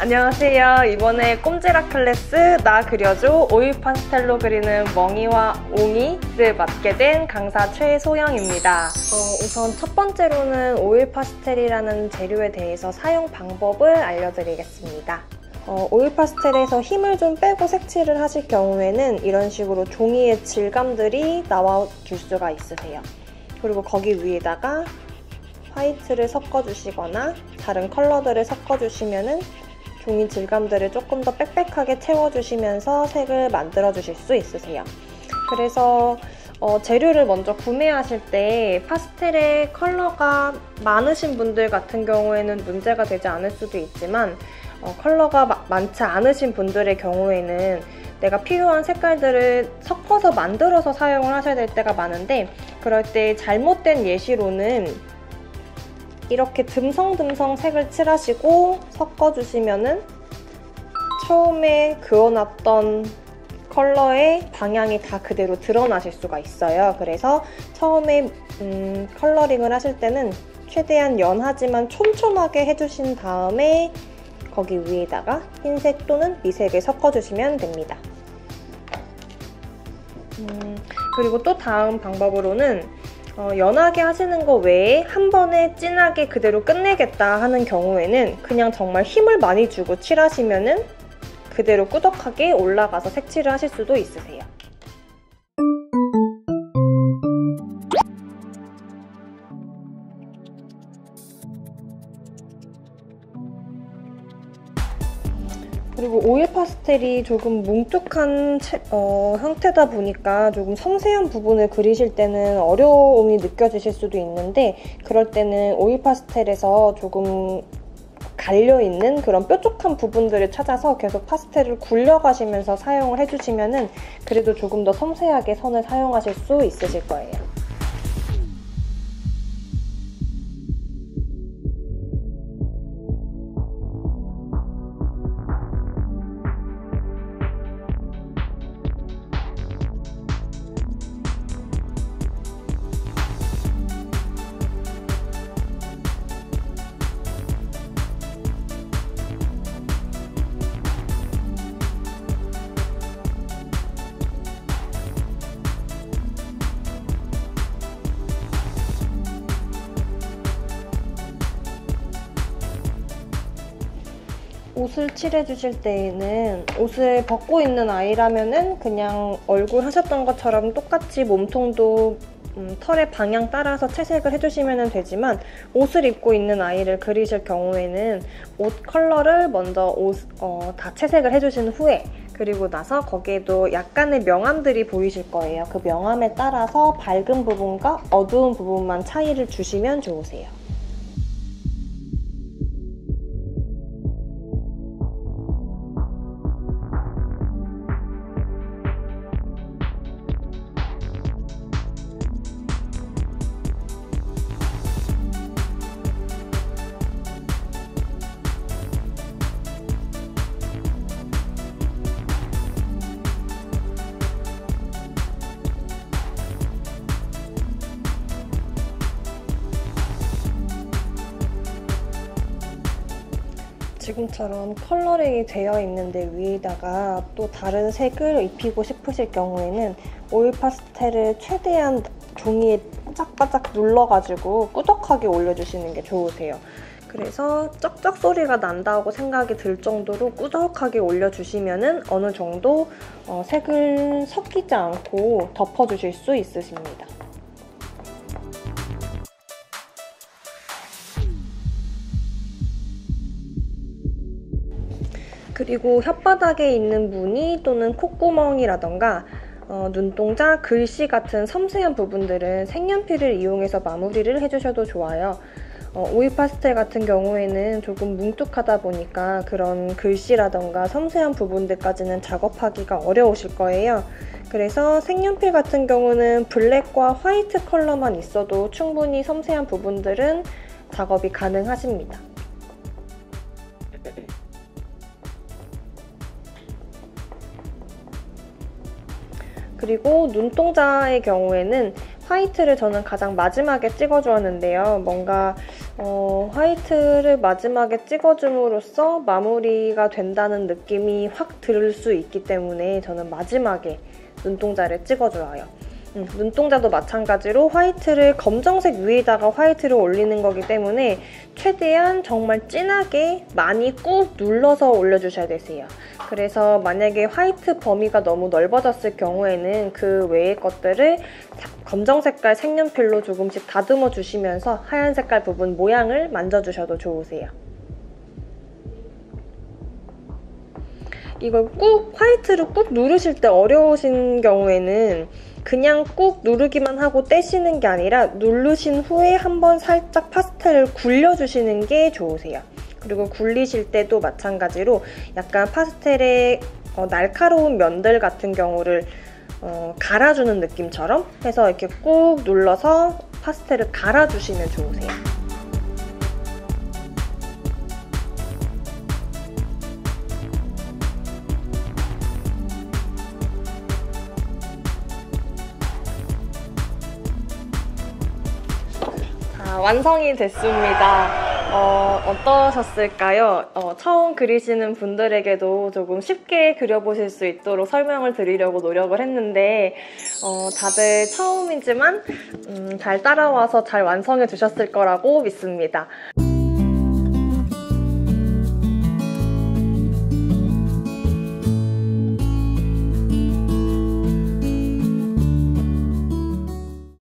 안녕하세요. 이번에 꼼지락 클래스 나 그려줘 오일 파스텔로 그리는 멍이와 옹이를 맡게 된 강사 최소영입니다. 우선 첫 번째로는 오일 파스텔이라는 재료에 대해서 사용 방법을 알려드리겠습니다. 오일 파스텔에서 힘을 좀 빼고 색칠을 하실 경우에는 이런 식으로 종이의 질감들이 나와줄 수가 있으세요. 그리고 거기 위에다가 화이트를 섞어주시거나 다른 컬러들을 섞어주시면은 종이 질감들을 조금 더 빽빽하게 채워주시면서 색을 만들어주실 수 있으세요. 그래서 재료를 먼저 구매하실 때 파스텔의 컬러가 많으신 분들 같은 경우에는 문제가 되지 않을 수도 있지만 컬러가 많지 않으신 분들의 경우에는 내가 필요한 색깔들을 섞어서 만들어서 사용을 하셔야 될 때가 많은데, 그럴 때 잘못된 예시로는 이렇게 듬성듬성 색을 칠하시고 섞어주시면은 처음에 그어놨던 컬러의 방향이 다 그대로 드러나실 수가 있어요. 그래서 처음에 컬러링을 하실 때는 최대한 연하지만 촘촘하게 해주신 다음에 거기 위에다가 흰색 또는 미색을 섞어주시면 됩니다. 그리고 또 다음 방법으로는 연하게 하시는 거 외에 한 번에 진하게 그대로 끝내겠다 하는 경우에는 그냥 정말 힘을 많이 주고 칠하시면은 그대로 꾸덕하게 올라가서 색칠을 하실 수도 있으세요. 그리고 오일 파스텔이 조금 뭉툭한 형태다 보니까 조금 섬세한 부분을 그리실 때는 어려움이 느껴지실 수도 있는데, 그럴 때는 오일 파스텔에서 조금 갈려있는 그런 뾰족한 부분들을 찾아서 계속 파스텔을 굴려가시면서 사용을 해주시면은 그래도 조금 더 섬세하게 선을 사용하실 수 있으실 거예요. 옷을 칠해주실 때에는 옷을 벗고 있는 아이라면은 그냥 얼굴 하셨던 것처럼 똑같이 몸통도 털의 방향 따라서 채색을 해주시면 되지만, 옷을 입고 있는 아이를 그리실 경우에는 옷 컬러를 먼저 다 채색을 해주신 후에, 그리고 나서 거기에도 약간의 명암들이 보이실 거예요. 그 명암에 따라서 밝은 부분과 어두운 부분만 차이를 주시면 좋으세요. 지금처럼 컬러링이 되어 있는데 위에다가 또 다른 색을 입히고 싶으실 경우에는 오일 파스텔을 최대한 종이에 바짝바짝 눌러가지고 꾸덕하게 올려주시는 게 좋으세요. 그래서 쩍쩍 소리가 난다고 생각이 들 정도로 꾸덕하게 올려주시면은 어느 정도 색을 섞이지 않고 덮어주실 수 있으십니다. 그리고 혓바닥에 있는 무늬 또는 콧구멍이라던가 눈동자, 글씨 같은 섬세한 부분들은 색연필을 이용해서 마무리를 해주셔도 좋아요. 오일 파스텔 같은 경우에는 조금 뭉툭하다 보니까 그런 글씨라던가 섬세한 부분들까지는 작업하기가 어려우실 거예요. 그래서 색연필 같은 경우는 블랙과 화이트 컬러만 있어도 충분히 섬세한 부분들은 작업이 가능하십니다. 그리고 눈동자의 경우에는 화이트를 저는 가장 마지막에 찍어주었는데요. 뭔가 화이트를 마지막에 찍어줌으로써 마무리가 된다는 느낌이 확 들 수 있기 때문에 저는 마지막에 눈동자를 찍어줘요. 눈동자도 마찬가지로 화이트를 검정색 위에다가 화이트를 올리는 거기 때문에 최대한 정말 진하게 많이 꾹 눌러서 올려주셔야 되세요. 그래서 만약에 화이트 범위가 너무 넓어졌을 경우에는 그 외의 것들을 검정 색깔 색연필로 조금씩 다듬어 주시면서 하얀 색깔 부분 모양을 만져주셔도 좋으세요. 이걸 화이트를 꾹 누르실 때 어려우신 경우에는 그냥 꾹 누르기만 하고 떼시는 게 아니라 누르신 후에 한번 살짝 파스텔을 굴려주시는 게 좋으세요. 그리고 굴리실 때도 마찬가지로 약간 파스텔의 날카로운 면들 같은 경우를 갈아주는 느낌처럼 해서 이렇게 꾹 눌러서 파스텔을 갈아주시면 좋으세요. 완성이 됐습니다. 어떠셨을까요? 처음 그리시는 분들에게도 조금 쉽게 그려보실 수 있도록 설명을 드리려고 노력을 했는데 다들 처음이지만 잘 따라와서 잘 완성해 주셨을 거라고 믿습니다.